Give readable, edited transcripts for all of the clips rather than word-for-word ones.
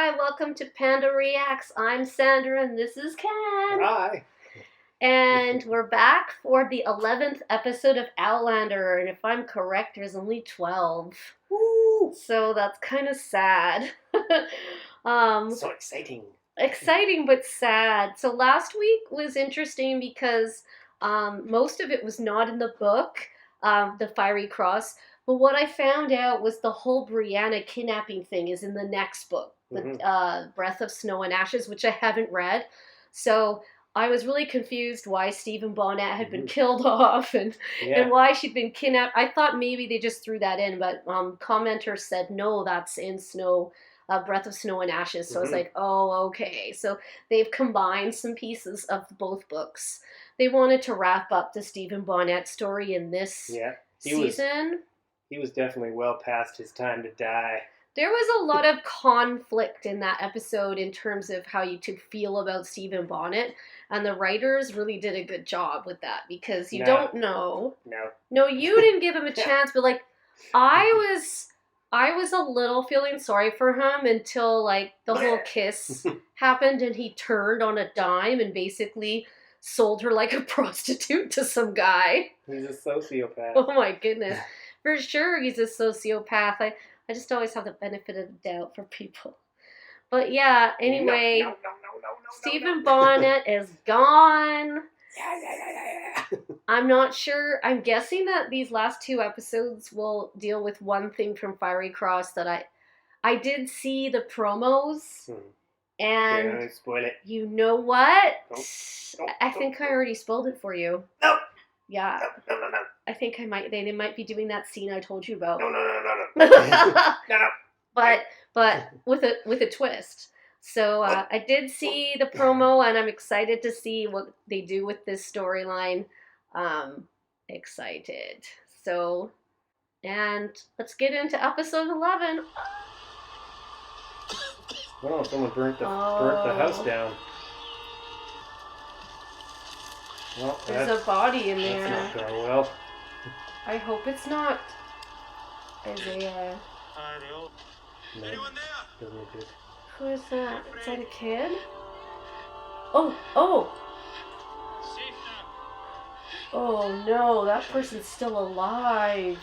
Hi, welcome to Panda Reacts. I'm Sandra and this is Ken. Hi. And we're back for the 11th episode of Outlander. And if I'm correct, there's only 12. Woo! So that's kind of sad. So exciting. Exciting but sad. So last week was interesting because most of it was not in the book, The Fiery Cross. But what I found out was the whole Brianna kidnapping thing is in the next book, the Breath of Snow and Ashes, which I haven't read. So I was really confused why Stephen Bonnet had been killed off and why she'd been kidnapped. I thought maybe they just threw that in, but commenters said, no, that's in Breath of Snow and Ashes. So I was like, oh, okay. So they've combined some pieces of both books. They wanted to wrap up the Stephen Bonnet story in this season. He was definitely well past his time to die. There was a lot of conflict in that episode in terms of how you to feel about Stephen Bonnet, and the writers really did a good job with that because you don't know. No, you didn't give him a chance, but like I was a little feeling sorry for him until like the whole kiss happened and he turned on a dime and basically sold her like a prostitute to some guy. He's a sociopath. Oh my goodness. For sure he's a sociopath. I just always have the benefit of the doubt for people. But yeah, anyway, No, Stephen Bonnet is gone. Yeah. I'm not sure. I'm guessing that these last two episodes will deal with one thing from Fiery Cross that I did see the promos. And don't spoil it. You know what? I think I don't. already spoiled it for you. No. Yeah. No. I think I might. They might be doing that scene I told you about. No. No. But with a twist. So I did see the promo, and I'm excited to see what they do with this storyline. Excited. So, and let's get into episode 11. Oh, someone burnt the house down. Well, there's a body in there. That's not going well. I hope it's not Isaiah. No, Anyone there? doesn't look good. Who is that? Is that a kid? Oh! Safe now. Oh no, that person's still alive.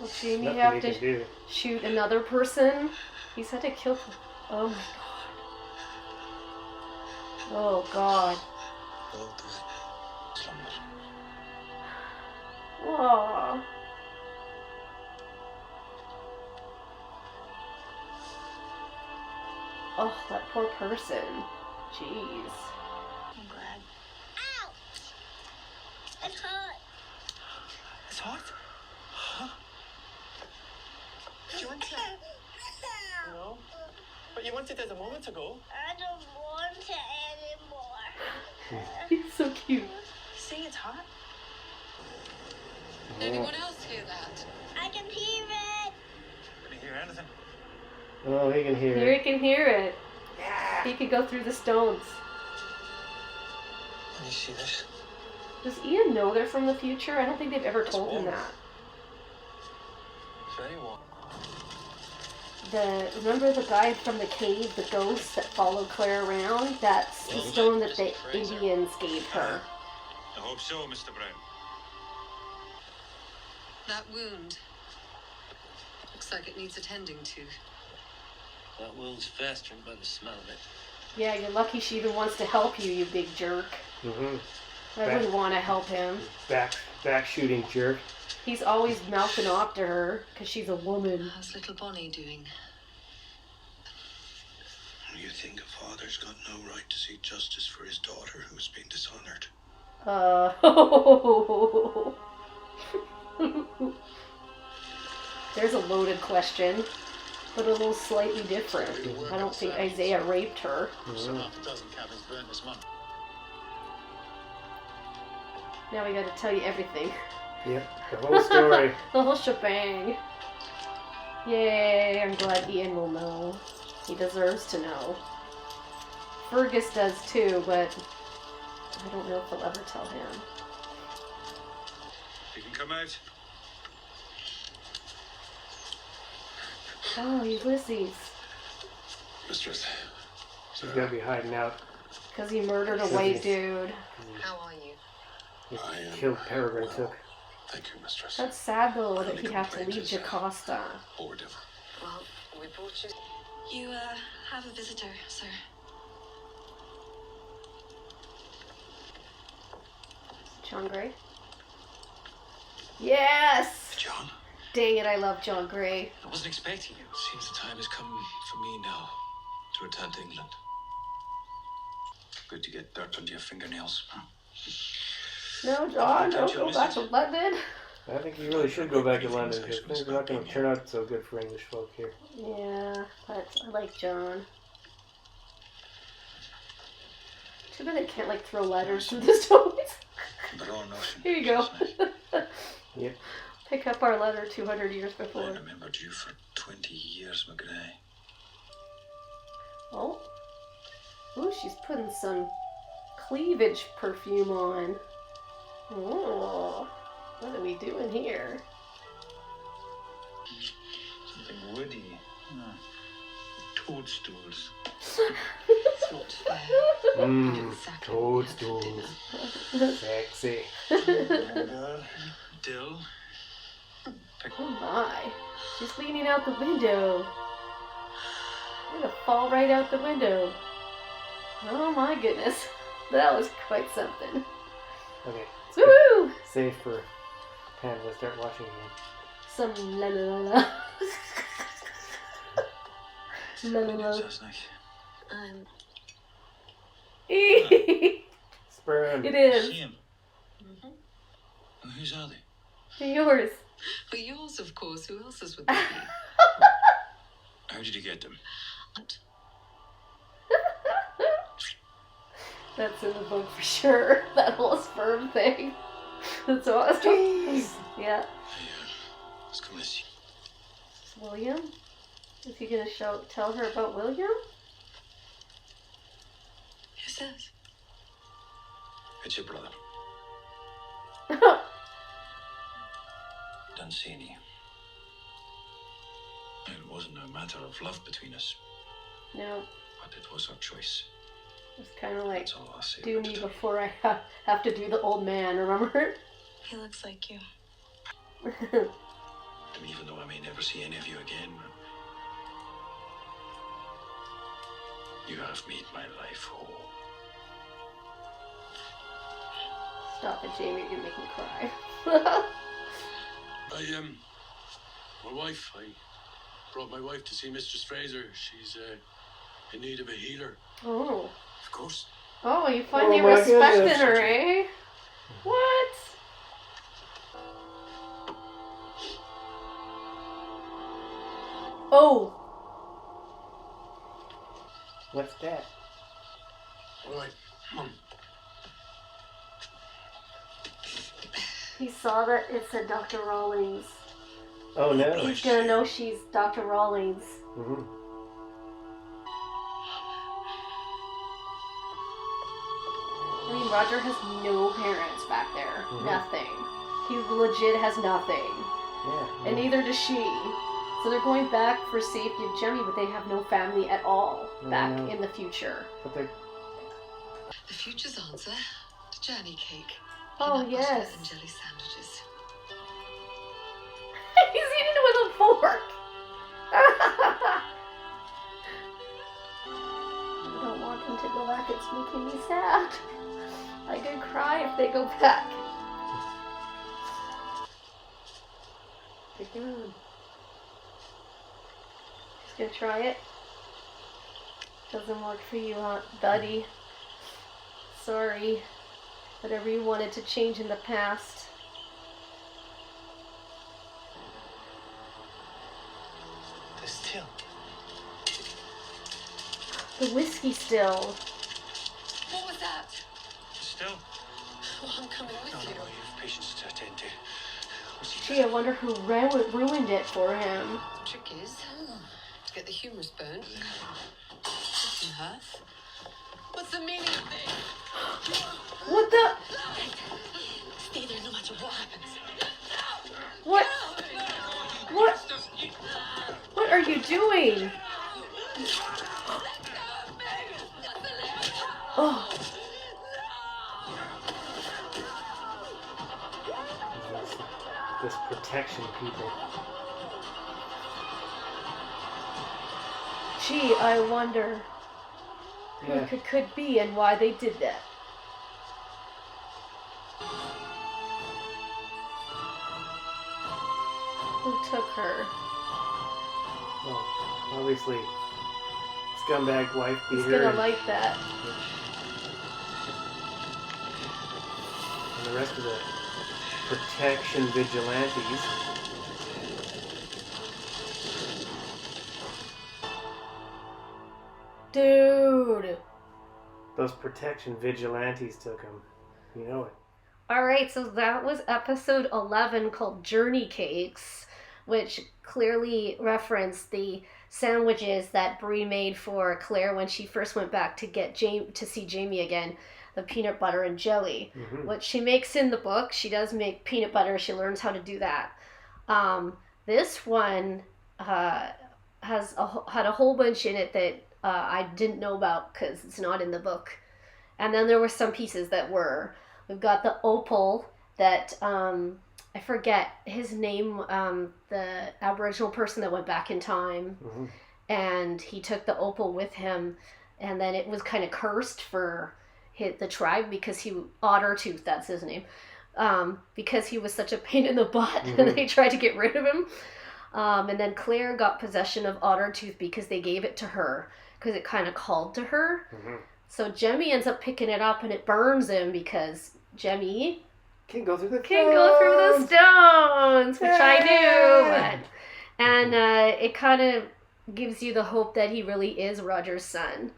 Will Jamie have to shoot another person? He's had to kill... Oh my god. Oh god. Aww. Oh, that poor person. Jeez. I'm glad. Ow! It's hot. It's hot? Huh? Do you want it? No. But you wanted it a moment ago. I don't want it anymore. He's so cute. See, it's hot. Did anyone else hear that? I can hear it. Can you hear anything? Oh, he can hear Here it. he can hear it. Yeah. He can go through the stones. Can you see this? Does Ian know they're from the future? I don't think they've ever told him warm. that. Very warm. Remember the guy from the cave, the ghost that followed Claire around? That's the stone that the Indians gave her. I hope so, Mr. Brown. That wound. Looks like it needs attending to. That wound's festering by the smell of it. Yeah, you're lucky she even wants to help you, you big jerk. I wouldn't want to help him. Back shooting jerk. He's always mouthing off to her because she's a woman. How's little Bonnie doing? You think a father's got no right to seek justice for his daughter who has been dishonored? There's a loaded question, but a little slightly different. I don't think Isaiah raped her. So half a dozen cabins burned this month. Now we gotta tell you everything. Yep, the whole story. The whole shebang. Yay, I'm glad Ian will know. He deserves to know. Fergus does too, but I don't know if he'll ever tell him. You can come out. Oh, Ulysses. Mistress. He's gotta be hiding out. Because he murdered a white dude. How are you? He I am killed Peregrine Took. Thank you, mistress. That's sad though that he'd have to leave Jocasta. Or whatever. Well, we brought you. You, have a visitor, sir. John Grey? Yes! John, Dang it, I love John Grey. I wasn't expecting you. seems the time has come for me now to return to England. Good to get dirt under your fingernails. No, John, don't go back to London. I think you really should go back to London because things are not going to turn out so good for English folk here. Yeah, but I like John. Too bad I can't like throw letters through the stones. But all notion. Here you go. Yep. Pick up our letter 200 years I before. remembered you for 20 years, McGray. Oh. Ooh, she's putting some cleavage perfume on. Oh. What are we doing here? Something woody. Toadstools. It's not fair. Mmm, toadstools. Sexy. Dill. Oh my. She's leaning out the window. I'm gonna fall right out the window. Oh my goodness. That was quite something. Okay. Woo! Safe for Pam to start watching again. Some la la la la. La la la. Sperm. It is. See him. And whose are they? They're yours. But yours, of course. Who else's would they be? How did you get them? That's in the book for sure. That whole sperm thing. That's awesome. Yeah. I was coming to see. William? Is he gonna tell her about William? Who's that? It's your brother. Dunsany. It wasn't a matter of love between us, No, but it was our choice. it's kind of like That's all I'll say do about me it. before I have to do the old man. Remember? He looks like you. And even though I may never see any of you again, you have made my life whole. Stop it, Jamie. You make me cry. My wife, I brought my wife to see Mistress Fraser. She's in need of a healer. Oh. Of course. Oh, you finally Oh my respected goodness. her, eh? What? Oh. What's that? All right, Mum. He saw that it said Dr. Rawlings. Oh no. He's gonna know she's Dr. Rawlings. Mm-hmm. I mean, Roger has no parents back there. Mhm. Nothing. He legit has nothing. Yeah. And neither does she. So they're going back for safety of Jemmy, but they have no family at all back No. in the future. But they're The future's answer. Journey cake. Oh, Peanut yes. butter and jelly sandwiches. He's eating it with a fork. I don't want him to go back. It's making me sad. I could cry if they go back. Pick him on. He's gonna try it. Doesn't work for you, buddy. Sorry. Whatever you wanted to change in the past. The still. The whiskey still. What was that? Still? Well, I'm coming with No, you. you have patients to attend to. Gee, I wonder who ruined it for him. The trick is to get the humerus bone. This and hers. What's the meaning of this? What the? Stay there no matter what happens. What? What? What are you doing? Oh. This protection people. Gee, I wonder who Yeah. it could be and why they did that. Who took her? Well, obviously, scumbag wife He's beater. gonna like that. And the rest of the protection vigilantes. Dude. Those protection vigilantes took him. You know it. Alright, so that was episode 11 called Journey Cakes, which clearly referenced the sandwiches that Bree made for Claire when she first went back to see Jamie again. The peanut butter and jelly. Mm-hmm. What she makes in the book, she does make peanut butter. She learns how to do that. This one had a whole bunch in it that I didn't know about because it's not in the book. And then there were some pieces that were. We've got the opal that, I forget his name, the Aboriginal person that went back in time. Mm-hmm. And he took the opal with him. And then it was kind of cursed for the tribe because Ottertooth, that's his name. Because he was such a pain in the butt. Mm-hmm. And they tried to get rid of him. And then Claire got possession of Ottertooth because they gave it to her. Because it kind of called to her. Mm-hmm. So Jemmy ends up picking it up and it burns him because Jemmy can't go through the stones, which I knew. And it kind of gives you the hope that he really is Roger's son.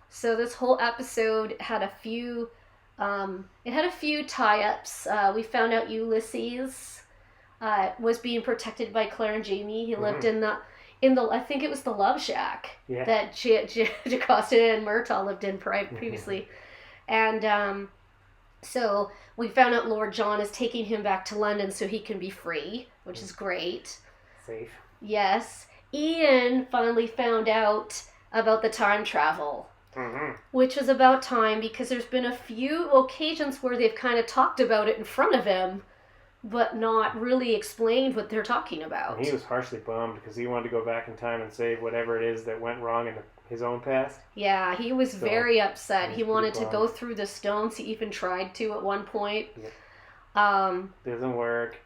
So this whole episode had a few tie-ups. We found out Ulysses was being protected by Claire and Jamie. He lived in the I think it was the Love Shack that Jocasta and Murtaugh lived in previously. And so we found out Lord John is taking him back to London so he can be free, which is great. Safe. Yes. Ian finally found out about the time travel, which was about time because there's been a few occasions where they've kind of talked about it in front of him, but not really explained what they're talking about. And he was harshly bummed because he wanted to go back in time and save whatever it is that went wrong in his own past. Yeah, he was very upset. He wanted to bummed. go through the stones. He even tried to at one point. Yep. Doesn't work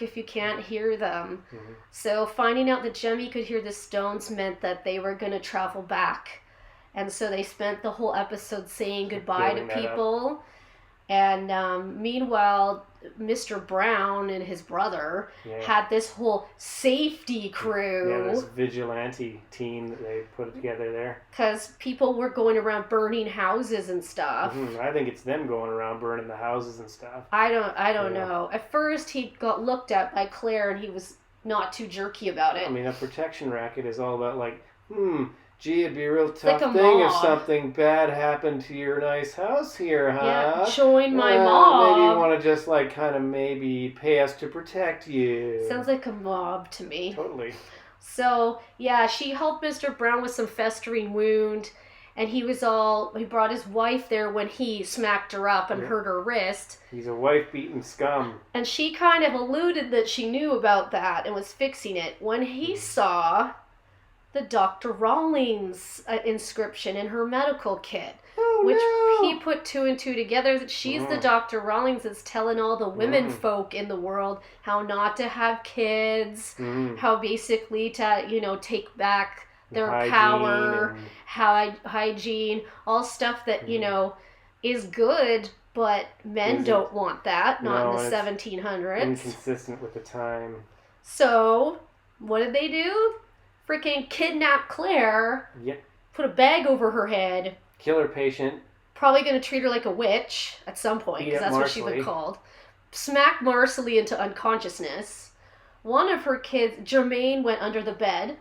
if you can't hear them. Mm-hmm. So finding out that Jemmy could hear the stones meant that they were going to travel back. And so they spent the whole episode saying goodbye to people. And meanwhile, Mr. Brown and his brother had this whole safety crew. Yeah, this vigilante team that they put together there. Because people were going around burning houses and stuff. Mm-hmm. I think it's them going around burning the houses and stuff. I don't know. At first, he got looked at by Claire, and he was not too jerky about it. I mean, a protection racket is all about gee, it'd be a real tough like a thing mob. if something bad happened to your nice house here, huh? Yeah, join my mob. Maybe you want to just maybe pay us to protect you. Sounds like a mob to me. Totally. So, yeah, she helped Mr. Brown with some festering wound, and he brought his wife there when he smacked her up and hurt her wrist. He's a wife-beaten scum. And she kind of alluded that she knew about that and was fixing it when he saw the Dr. Rawlings inscription in her medical kit, he put two and two together that she's the Dr. Rawlings that's telling all the women folk in the world how not to have kids, how basically to, take back their power, hygiene, all stuff that, is good, but men don't want that, not in the 1700s. Inconsistent with the time. So, what did they do? Freaking kidnap Claire. Yep. Put a bag over her head. Kill her patient. Probably going to treat her like a witch at some point, because that's what she's been called. Smack Marcelly into unconsciousness. One of her kids, Jermaine, went under the bed.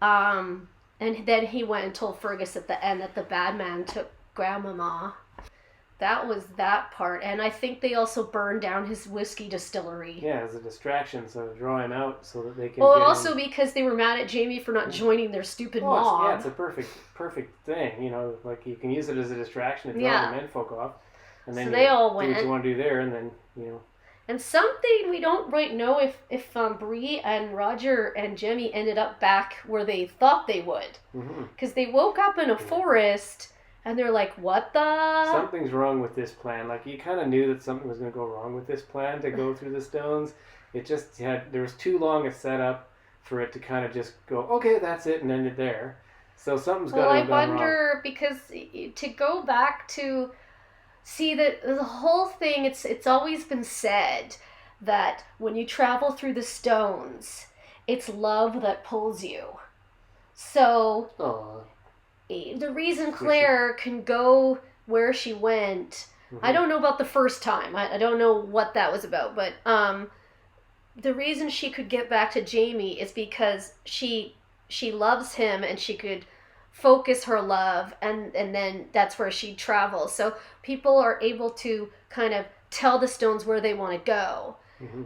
And then he went and told Fergus at the end that the bad man took Grandmama. That was that part. And I think they also burned down his whiskey distillery. Yeah, as a distraction, so draw him out so that they can. Well, get also him. because they were mad at Jamie for not joining their stupid mob. It's a perfect thing. You know, like you can use it as a distraction to draw Yeah. the menfolk off, and then So you they all do went. what you want to do there, and then you know. And something we don't right know if Bree and Roger and Jemmy ended up back where they thought they would, because they woke up in a forest and they're like, "What the?" Something's wrong with this plan. Like you kind of knew that something was going to go wrong with this plan to go through the stones. It just there was too long a setup for it to kind of just go, okay, that's it, and end it there. So something's got to have gone wrong. Well, I wonder because to go back to. See, the whole thing, it's always been said that when you travel through the stones, it's love that pulls you. So, the reason Claire can go where she went, I don't know about the first time. I don't know what that was about, but the reason she could get back to Jamie is because she loves him and she could focus her love and then that's where she travels. So people are able to kind of tell the stones where they want to go.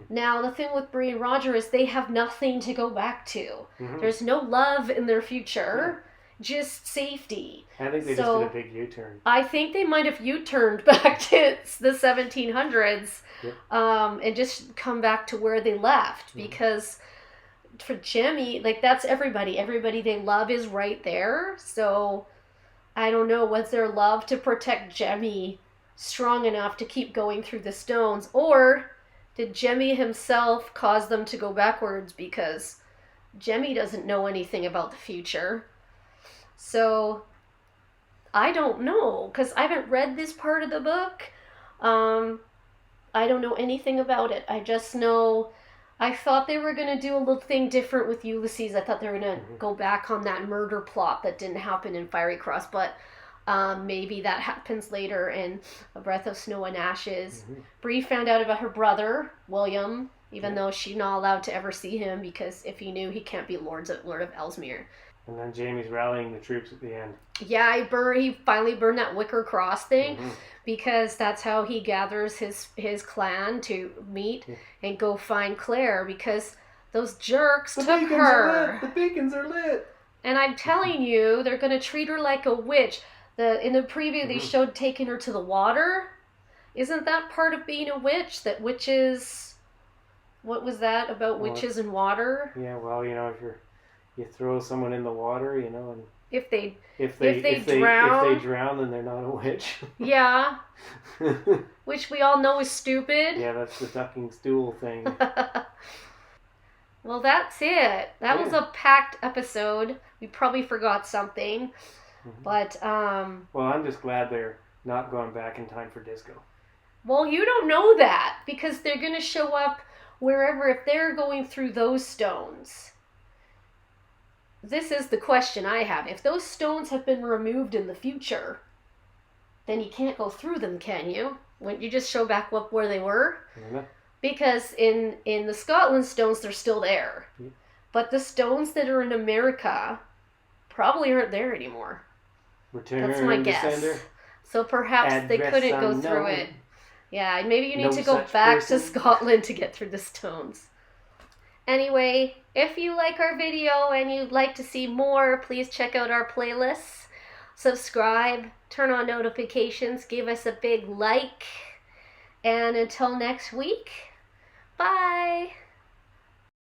Now the thing with Bree and Roger is they have nothing to go back to. There's no love in their future, just safety. I think they just did a big U-turn. I think they might have U-turned back to the 1700s and just come back to where they left because for Jemmy, like that's everybody they love is right there. So I don't know, was their love to protect Jemmy strong enough to keep going through the stones, or did Jemmy himself cause them to go backwards because Jemmy doesn't know anything about the future? So I don't know because I haven't read this part of the book. I don't know anything about it. I just know I thought they were going to do a little thing different with Ulysses. I thought they were going to go back on that murder plot that didn't happen in Fiery Cross, but maybe that happens later in A Breath of Snow and Ashes. Bree found out about her brother, William, even though she's not allowed to ever see him because if he knew, he can't be Lord of Ellesmere. And then Jamie's rallying the troops at the end. Yeah, he finally burned that wicker cross thing because that's how he gathers his clan to meet and go find Claire because those jerks took her. The beacons are lit. And I'm telling you, they're going to treat her like a witch. In the preview, they showed taking her to the water. Isn't that part of being a witch? That witches... What was that about witches and water? Yeah, well, you know, if you throw someone in the water, you know, and if they drown, then they're not a witch. Yeah. Which we all know is stupid. Yeah, that's the ducking stool thing. Well, that's it. That was a packed episode. We probably forgot something. But, well, I'm just glad they're not going back in time for disco. Well, you don't know that because they're going to show up wherever if they're going through those stones. This is the question I have. If those stones have been removed in the future, then you can't go through them, can you? Wouldn't you just show back up where they were? Because in the Scotland stones, they're still there. But the stones that are in America probably aren't there anymore. That's my guess. Descender. So perhaps they couldn't go through it. Yeah, maybe you need to go back to Scotland to get through the stones. Anyway, if you like our video and you'd like to see more, please check out our playlists. Subscribe, turn on notifications, give us a big like. And until next week, bye!